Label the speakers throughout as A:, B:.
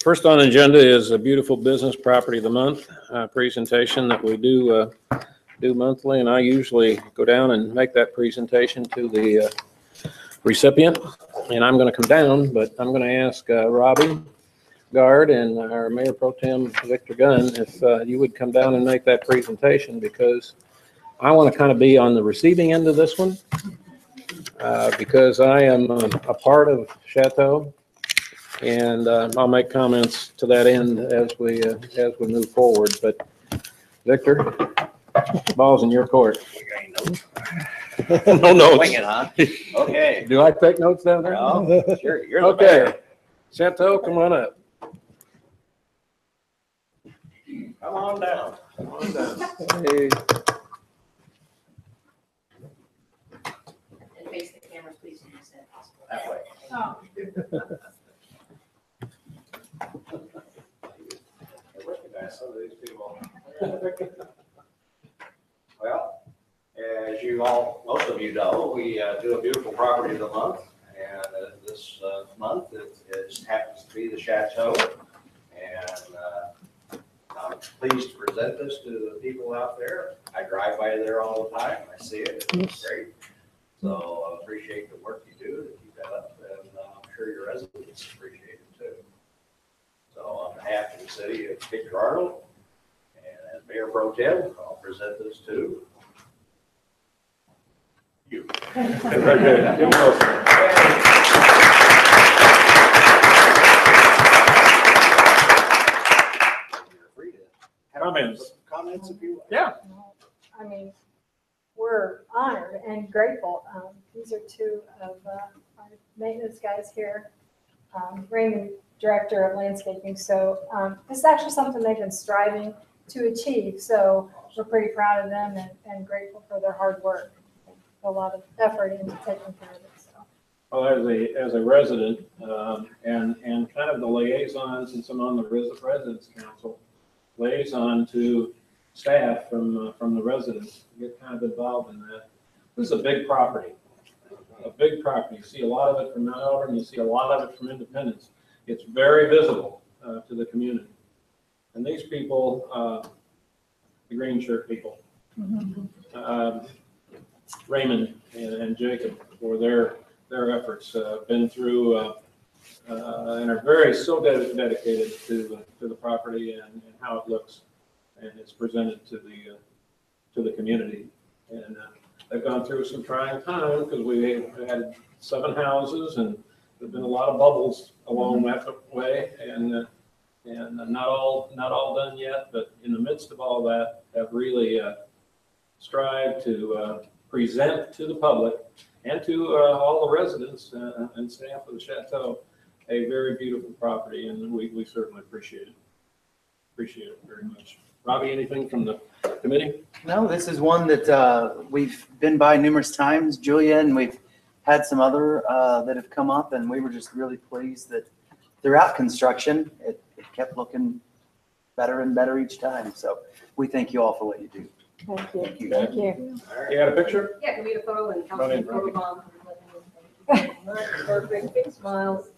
A: First on the agenda is a beautiful business property of the month presentation that we do monthly, and I usually go down and make that presentation to the recipient. And I'm going to come down, but I'm going to ask Robbie Guard and our Mayor Pro Tem Victor Gunn if you would come down and make that presentation, because I want to kind of be on the receiving end of this one because I am a part of Chateau. And I'll make comments to that end as we move forward. But Victor, ball's in your court. No notes.
B: Wing it, huh? Okay.
A: Do I take notes down there?
B: No, sure. You're the
A: Okay.
B: mayor.
A: Chateau, come on up.
B: Come on down.
A: Come on down. Hey.
C: And face the cameras, please, when you said possible.
B: That way.
C: Oh.
B: I recognize some of these people. Well, as you all, most of you know, we do a beautiful property of the month, and this month it happens to be the Chateau, and I'm pleased to present this to the people out there. I drive by there all the time. I see it. It's great. So I appreciate the work you do to keep that up, and I'm sure your residents appreciate it too. So on behalf of the city of Victor Arnold and as Mayor Pro Tem, I'll present this to you.
A: Very good. Jim Wilson.
B: You're free to have
A: Comments
B: if you want.
A: Yeah.
D: I mean, we're honored and grateful. These are two of our maintenance guys here. Raymond, Director of Landscaping. So this is actually something they've been striving to achieve. So we're pretty proud of them and grateful for their hard work. A lot of effort into taking care of it. So.
A: Well, as a resident and kind of the liaison, since I'm on the Residents Council, liaison to staff from the residents, get kind of involved in that. This is a big property. A big property. You see a lot of it from Mount Auburn. You see a lot of it from Independence. It's very visible to the community. And these people, the green shirt people, Raymond and Jacob, for their efforts, been through and are very so dedicated to the property and how it looks and it's presented to the community. And they've gone through some trying time because we had 7 houses and there've been a lot of bubbles along that way, and not all done yet. But in the midst of all that, have really strived to present to the public and to all the residents and staff of the Chateau a very beautiful property, and we certainly appreciate it. Appreciate it very much. Robbie, anything from the committee?
E: No, this is one that we've been by numerous times, Julia, and we've had some other that have come up, and we were just really pleased that throughout construction, it kept looking better and better each time. So we thank you all for what you do.
D: Thank you.
E: Thank you.
D: Thank you.
A: You got a picture?
C: Yeah, can we get a photo and
A: Run in,
C: photo
A: Robbie.
C: bomb? Perfect, big smiles.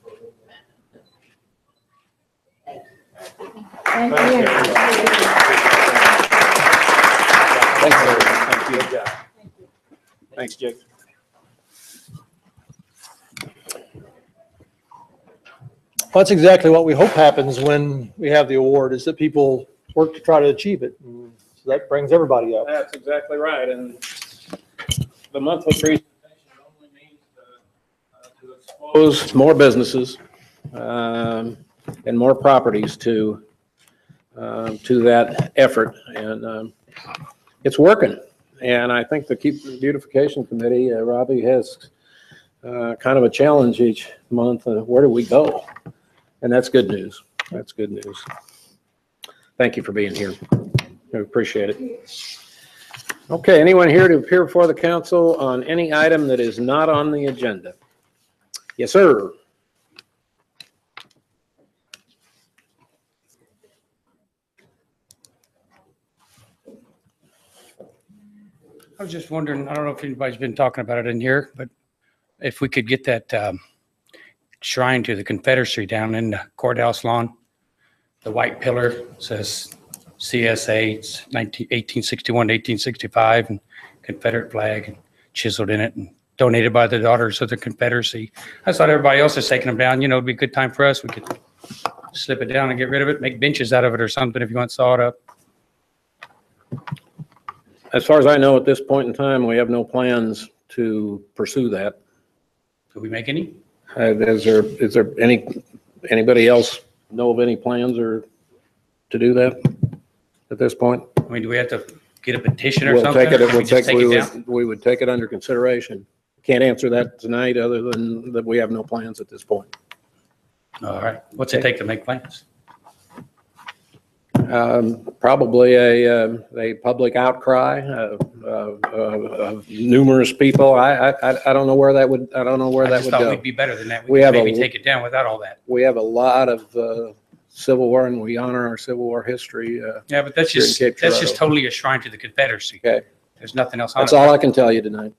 D: Thank you.
A: Thanks, sir. Thank you. Good job. Thanks, Jake.
F: Well, that's exactly what we hope happens when we have the award, is that people work to try to achieve it. And so that brings everybody up.
A: That's exactly right. And the monthly presentation only means to expose more businesses and more properties to that effort. And it's working. And I think the Keep Beautification Committee, Robbie, has kind of a challenge each month. Where do we go? And that's good news. That's good news. Thank you for being here. I appreciate it. Okay, anyone here to appear before the council on any item that is not on the agenda? Yes, sir.
G: I was just wondering, I don't know if anybody's been talking about it in here, but if we could get that shrine to the Confederacy down in the courthouse lawn, The white pillar says CSA, it's 1861 to 1865, and Confederate flag and chiseled in it, and donated by the Daughters of the Confederacy. I thought everybody else is taking them down. You know, it'd be a good time for us. We could slip it down and get rid of it, make benches out of it or something if you want to saw it up.
H: As far as I know, at this point in time, we have no plans to pursue that.
G: Could we make any?
H: Is there anybody else know of any plans or to do that at this point?
G: I mean, do we have to get a petition or
H: We'll
G: something?
H: take it,
G: Or can we just take it down?
H: we would take it under consideration. Can't answer that tonight, other than that we have no plans at this point.
G: All right. What's it take to make plans?
H: Probably a public outcry of numerous people. I don't know where that would, I don't know where
G: I
H: that
G: just
H: would
G: thought
H: go.
G: we'd be better than that.
H: We
G: We could
H: have a-
G: maybe take it down without all that.
H: We have a lot of Civil War, and we honor our Civil War history.
G: Yeah, but that's
H: Here in
G: just,
H: Cape
G: that's just
H: Girardeau.
G: totally a shrine to the Confederacy.
H: Okay.
G: There's nothing else on it.
H: That's all I can tell you tonight.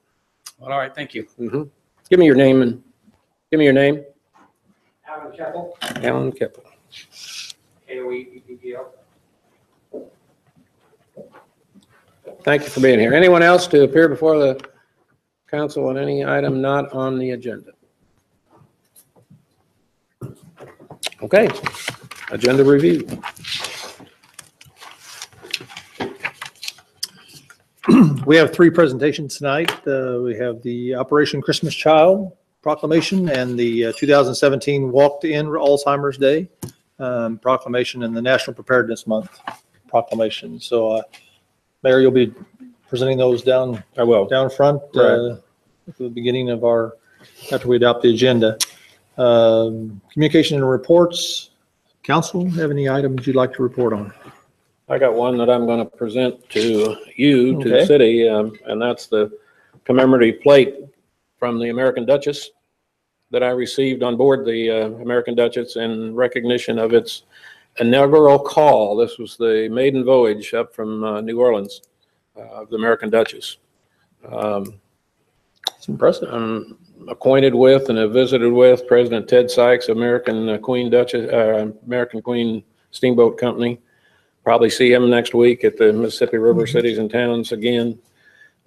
G: Well, all right, thank you.
H: Mhm. Give me your name and, give me your name.
B: Alan Keppel,
H: Alan Kippel.
B: KOEPPL.
H: Thank you for being here. Anyone else to appear before the council on any item not on the agenda? Okay, agenda review.
F: We have three presentations tonight. We have the Operation Christmas Child proclamation and the 2017 Walked-in Alzheimer's Day proclamation and the National Preparedness Month proclamation. So, Mayor, you'll be presenting those down
H: I will.
F: front
H: Right.
F: at the beginning of after we adopt the agenda. Communication and reports. Council, have any items you'd like to report on?
H: I got one that I'm going to present to you, to the
F: Okay.
H: city, and that's the commemorative plate from the American Duchess that I received on board the American Duchess in recognition of its inaugural call. This was the maiden voyage up from New Orleans of the American Duchess.
F: It's impressive.
H: I'm acquainted with and have visited with President Ted Sykes, American Queen Duchess, American Queen Steamboat Company. Probably see him next week at the Mississippi River Cities and Towns again.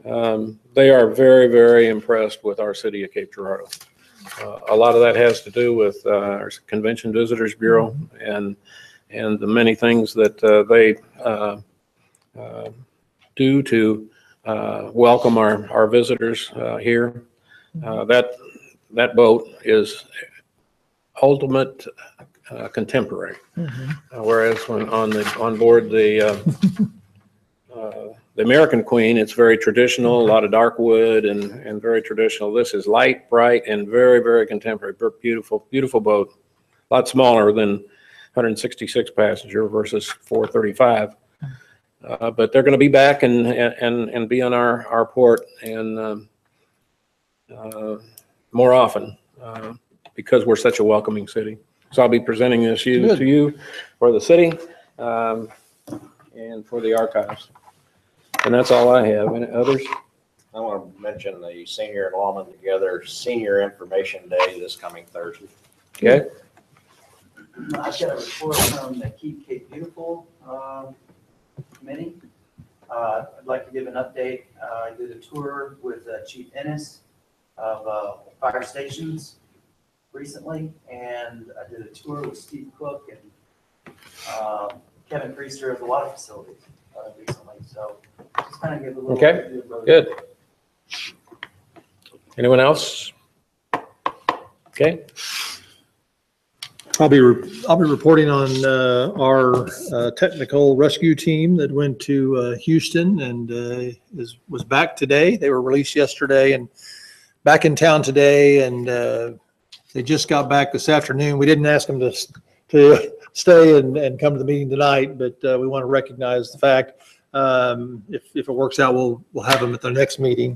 H: They are very, very impressed with our city of Cape Girardeau. A lot of that has to do with our Convention Visitors Bureau and the many things that they do to welcome our visitors here. That boat is ultimate contemporary, whereas when on board the American Queen, it's very traditional, a lot of dark wood and very traditional. This is light, bright, and very, very contemporary. Beautiful, beautiful boat. A lot smaller than 166 passenger versus 435. But they're going to be back and be on our port and more often because we're such a welcoming city. So I'll be presenting this to you for the city and for the archives. And that's all I have. Any others?
B: I want to mention the Senior Enrollment Together Senior Information Day this coming Thursday.
H: Okay.
E: I've got a report from the Keep Cape Beautiful committee. I'd like to give an update. I did a tour with Chief Ennis of fire stations recently, and I did a tour with Steve Cook and Kevin Priester of the water facilities recently. So just kind of give a little.
H: Okay.
E: overview of those.
H: Good. Anyone else? Okay.
F: I'll be reporting on our technical rescue team that went to Houston and was back today. They were released yesterday and back in town today, and they just got back this afternoon. We didn't ask them to stay and come to the meeting tonight, but we want to recognize the fact. If it works out, we'll have them at the next meeting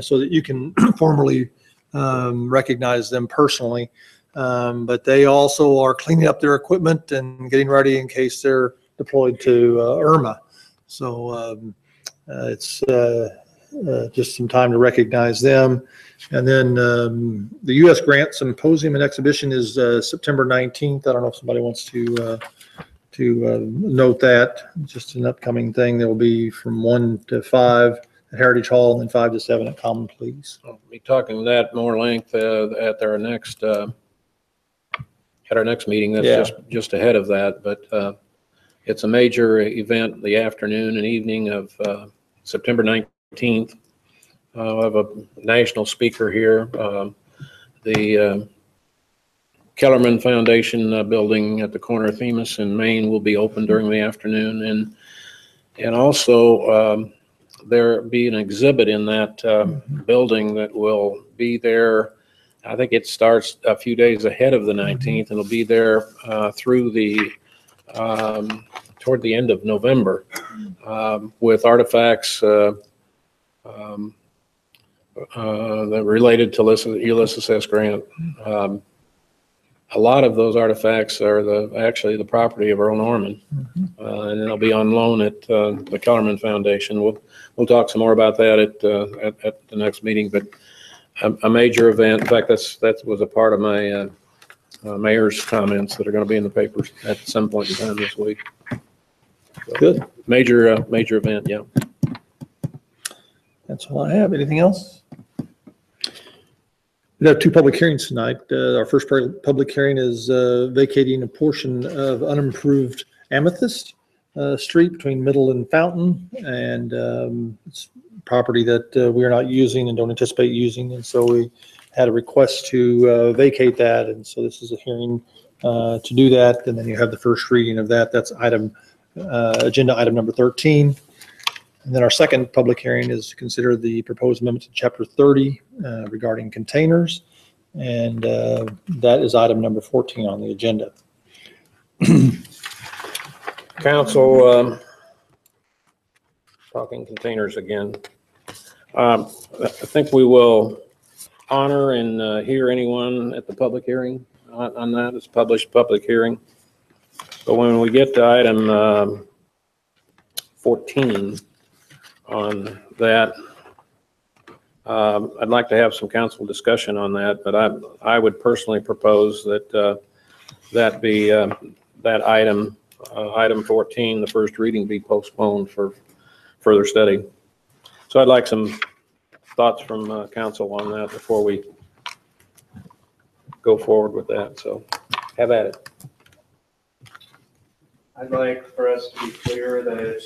F: so that you can formally recognize them personally. But they also are cleaning up their equipment and getting ready in case they're deployed to Irma. So it's just some time to recognize them. And then the U.S. Grant Symposium and Exhibition is September 19th. I don't know if somebody wants to note that, just an upcoming thing. There will be from 1 to 5 at Heritage Hall and then 5 to 7 at Common Pleas.
H: We'll be talking that more length at our next meeting. That's
F: Yeah.
H: just ahead of that, but it's a major event the afternoon and evening of September 19th. We'll have a national speaker here. The Kellerman Foundation building at the corner of Themis and Main will be open during the afternoon, and also there be an exhibit in that building that will be there. I think it starts a few days ahead of the 19th, and it'll be there through the toward the end of November with artifacts that related to Ulysses S. Grant. A lot of those artifacts are actually the property of Earl Norman, and they'll be on loan at the Kellerman Foundation. We'll talk some more about that at the next meeting, but a major event. In fact, that was a part of my mayor's comments that are going to be in the papers at some point in time this week. So,
F: Good.
H: Major event, yeah.
F: That's all I have. Anything else? We have 2 public hearings tonight. Our first public hearing is vacating a portion of unimproved Amethyst Street between Middle and Fountain, and it's property that we are not using and don't anticipate using, and so we had a request to vacate that, and so this is a hearing to do that, and then you have the first reading of that. That's agenda item number 13. And then our second public hearing is to consider the proposed amendment to Chapter 30 regarding containers, and that is item number 14 on the agenda.
H: Council, talking containers again. I think we will honor and hear anyone at the public hearing on that. It's published public hearing. But when we get to item 14 on that, I'd like to have some council discussion on that, but I would personally propose that that be that item 14, the first reading, be postponed for further study. So I'd like some thoughts from council on that before we go forward with that. So have at it.
I: I'd like for us to be clear that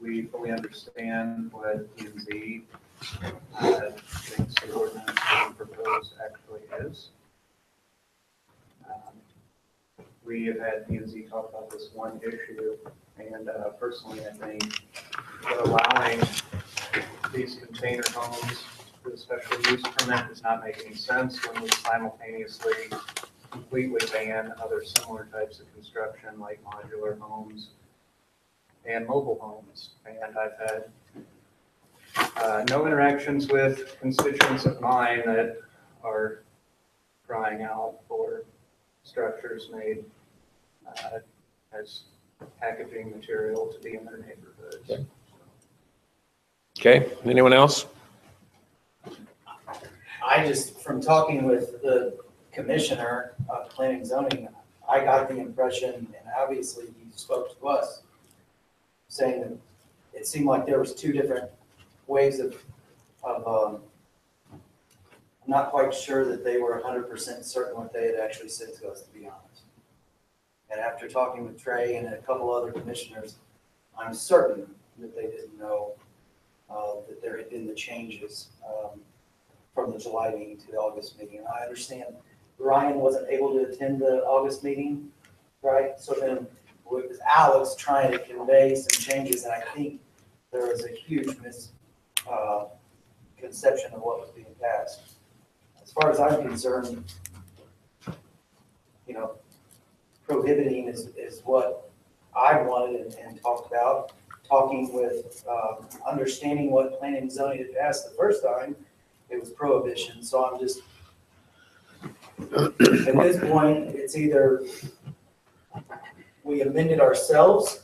I: we fully understand what P&Z thinks the ordinance being proposed actually is. We have had P&Z talk about this one issue, and personally, I think that allowing these container homes for the special use permit does not make any sense when we simultaneously completely ban other similar types of construction like modular homes and mobile homes. And I've had no interactions with constituents of mine that are crying out for structures made as packaging material to be in their neighborhoods.
H: Okay, anyone else?
E: I just, from talking with the commissioner of planning and zoning, I got the impression, and obviously he spoke to us, saying that it seemed like there was 2 different ways of I'm not quite sure that they were 100% certain what they had actually said to us, to be honest. And after talking with Trey and a couple other commissioners, I'm certain that they didn't know that there had been the changes from the July meeting to the August meeting. And I understand Ryan wasn't able to attend the August meeting, right? So then it was Alex trying to convey some changes, and I think there was a huge misconception of what was being passed. As far as I'm concerned, you know, prohibiting is what I wanted and talked about. Talking with, understanding what planning and zoning had passed the first time, it was prohibition. So I'm just, at this point, it's either we amend it ourselves,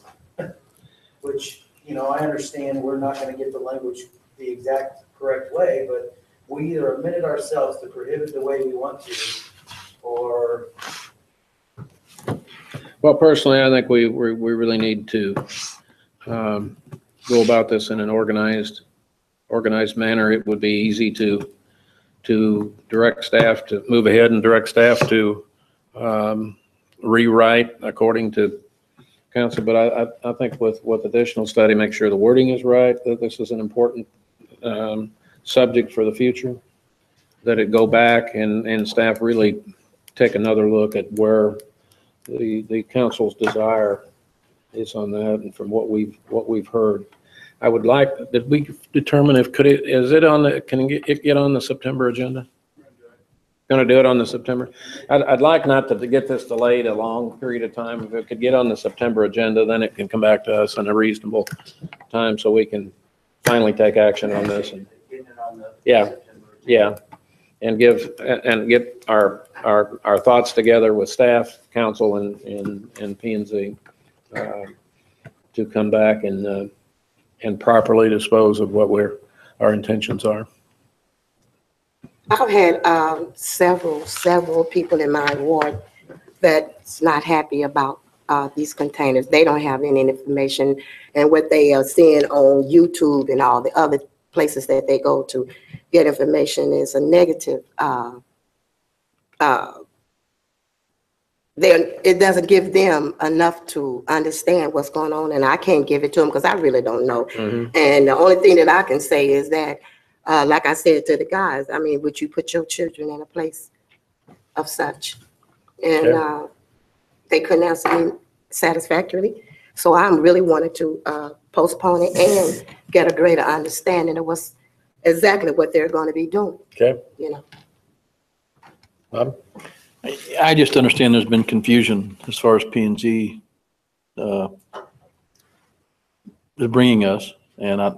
E: which, you know, I understand we're not going to get the language the exact correct way, but we either amend it ourselves to prohibit the way we want to, or
H: Well, personally, I think we really need to go about this in an organized manner. It would be easy to direct staff to move ahead and direct staff to rewrite according to council. But I think with additional study, make sure the wording is right, that this is an important subject for the future, that it go back and staff really take another look at where the council's desire is on that, and from what we've heard. I would like, did we determine if, can it get on the September agenda? Going to do it on the September? I'd like not to get this delayed a long period of time. If it could get on the September agenda, then it can come back to us in a reasonable time so we can finally take action on this. And yeah, and get our thoughts together with staff, council, and P&Z to come back and properly dispose of what our intentions are.
J: I've had several people in my ward that's not happy about these containers. They don't have any information, and what they are seeing on YouTube and all the other places that they go to get information is a negative. It doesn't give them enough to understand what's going on, and I can't give it to them because I really don't know.
H: Mm-hmm.
J: And the only thing that I can say is that, like I said to the guys, I mean, would you put your children in a place of such? And they couldn't answer me satisfactorily. So I'm really wanted to postpone it and get a greater understanding of what's exactly what they're going to be doing.
H: Okay.
J: You know.
H: Bob?
F: I just understand there's been confusion as far as P&Z is bringing us, and I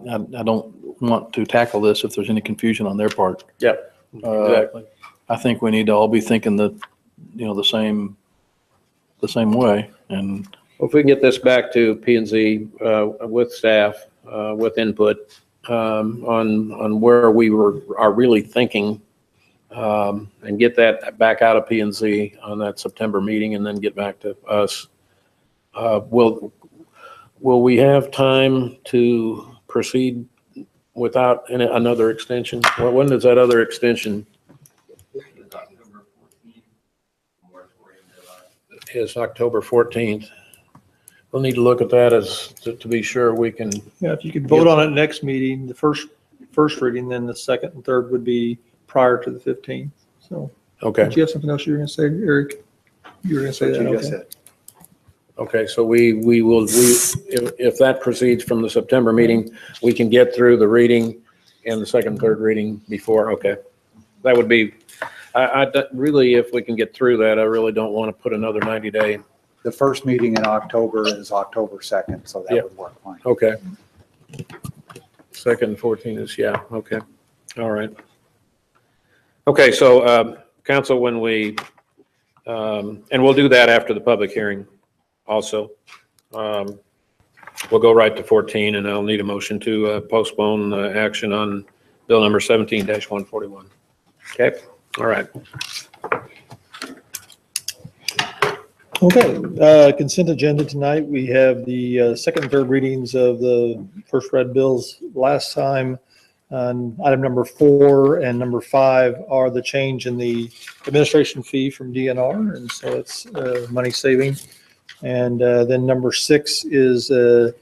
F: don't want to tackle this if there's any confusion on their part.
H: Yep, exactly.
F: I think we need to all be thinking that, the same way. And
H: Well, if we can get this back to P&Z with staff, with input on where we are really thinking, and get that back out of P&Z on that September meeting, and then get back to us. Will we have time to proceed without another extension? Well, when does that other extension? Is October 14th. We'll need to look at that to be sure we can.
F: yeah, if you could vote on it next meeting, the first reading, then the second and third would be prior to the 15th. So,
H: Okay.
F: did you have something else you were going to say, Eric? You were going to say that, okay.
H: Okay, so we will, if that proceeds from the September meeting, we can get through the reading and the second, third reading before, okay. That would be, really, if we can get through that, I really don't want to put another 90-day.
K: The first meeting in October is October 2nd, so that
H: Yep.
K: would work fine.
H: Okay. Second and 14 is, yeah, okay, all right. Okay, so, council, when we, and we'll do that after the public hearing also. We'll go right to 14, and I'll need a motion to postpone action on bill number 17-141. Okay, all right.
F: Okay, consent agenda tonight. We have the second and third readings of the first read bills last time. Item number 4 and number 5 are the change in the administration fee from DNR, and so it's money saving. And then number 6 is the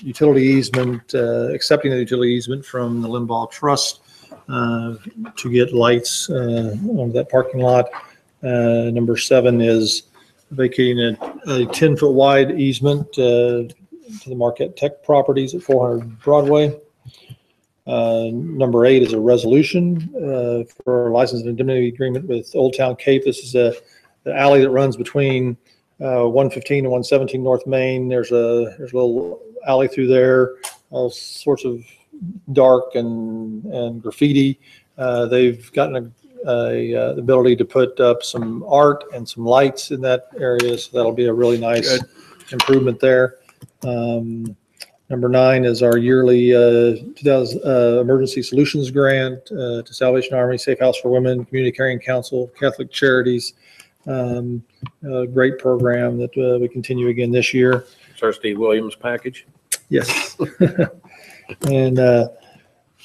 F: utility easement, accepting the utility easement from the Limbaugh Trust to get lights on that parking lot. Number 7 is vacating a 10-foot wide easement to the Marquette Tech Properties at 400 Broadway. Number 8 is a resolution for a license and indemnity agreement with Old Town Cape. This is the alley that runs between 115 and 117 North Main. There's a little alley through there, all sorts of dark and graffiti. They've gotten the ability to put up some art and some lights in that area, so that'll be a really nice improvement there. Number 9 is our yearly 2000 Emergency Solutions Grant to Salvation Army, Safe House for Women, Community Caring Council, Catholic Charities, A great program that we continue again this year.
H: It's our Steve Williams package.
F: Yes. And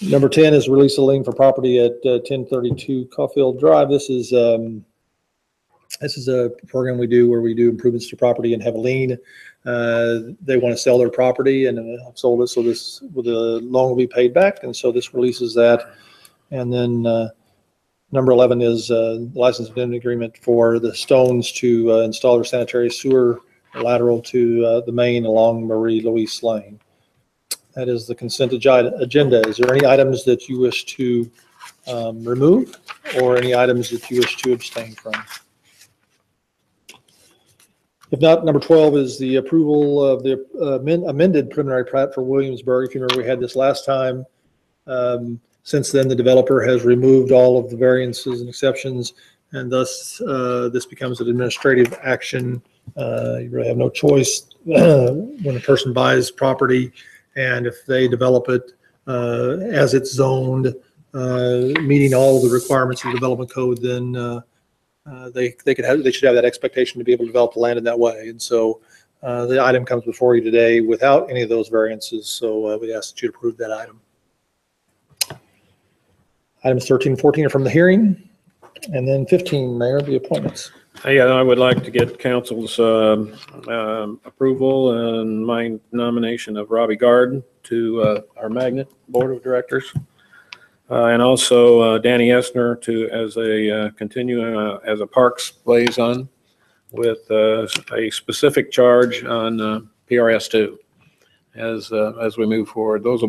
F: number 10 is release a lien for property at 1032 Caulfield Drive. This is a program we do where we do improvements to property and have a lien. They want to sell their property and have sold it, so the loan will be paid back, and so this releases that. And then number 11 is license amendment agreement for the Stones to install their sanitary sewer lateral to the main along Marie Louise Lane. That is the consent agenda. Is there any items that you wish to remove or any items that you wish to abstain from? If not, number 12 is the approval of the amended preliminary plat for Williamsburg. If you remember, we had this last time. Since then, the developer has removed all of the variances and exceptions, and thus this becomes an administrative action. You really have no choice when a person buys property, and if they develop it as it's zoned, meeting all the requirements of the development code, then they should have that expectation to be able to develop the land in that way. And so the item comes before you today without any of those variances. So we ask that you approve that item. Items 13 and 14 are from the hearing. And then 15, Mayor, the appointments.
H: Yeah, I would like to get council's approval and my nomination of Robbie Gard to our Magnet Board of Directors. And also Danny Essner as a continuing as a Parks liaison with a specific charge on PRS2 as we move forward. Those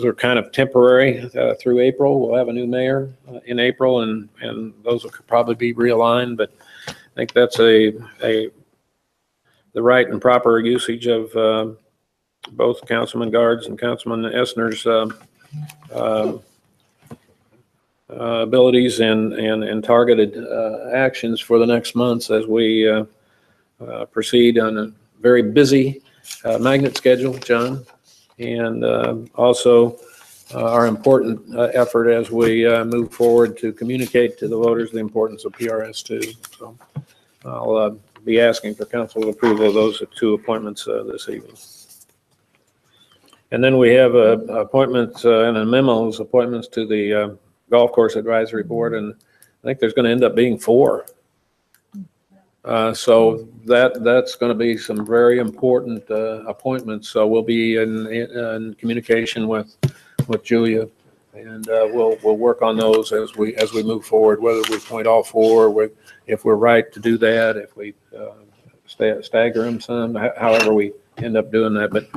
H: are kind of temporary through April. We'll have a new mayor in April, and those will probably be realigned. But I think that's the right and proper usage of both Councilman Gard's and Councilman Essner's abilities and targeted actions for the next months as we proceed on a very busy Magnet schedule, John, and also our important effort as we move forward to communicate to the voters the importance of PRS2. So I'll be asking for council approval of those two appointments this evening. And then we have appointments and memos, appointments to the Golf Course Advisory Board, and I think there's going to end up being 4. So that's going to be some very important appointments. So we'll be in communication with Julia, and we'll work on those as we move forward. Whether we appoint all 4, if we're right to do that, if we stagger them some, however we end up doing that. But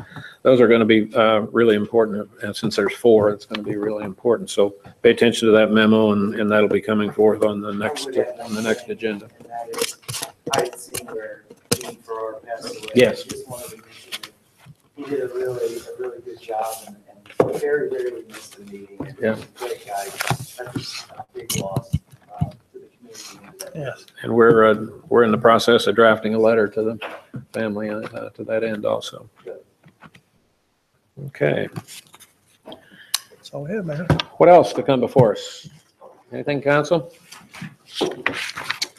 H: those are going to be really important, and since there's 4, it's going to be really important. So pay attention to that memo, and that'll be coming forth on the next agenda.
L: I had seen where Dean Farrar passed away.
H: Yes.
L: I just wanted to mention that he did a really good job and very rarely missed a meeting. And
H: Yeah.
L: Great guy. That's just a big loss to the community.
F: Yes.
H: And we're in the process of drafting a letter to the family to that end also. Okay.
F: That's all we have, man.
H: What else to come before us? Anything, council?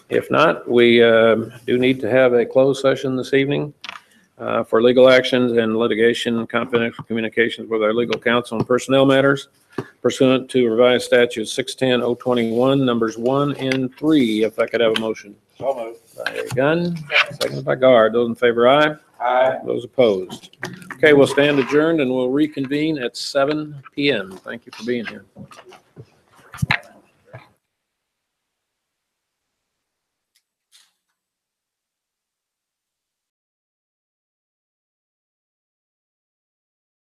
H: If not, we do need to have a closed session this evening for legal actions and litigation, confidential communications with our legal counsel and personnel matters pursuant to revised statute 610-021, numbers 1 and 3. If I could have a motion.
L: So moved.
H: By Gunn, seconded by Gard. Those in favor, aye.
L: Aye.
H: Those opposed. Okay, we'll stand adjourned and we'll reconvene at 7 p.m. Thank you for being here.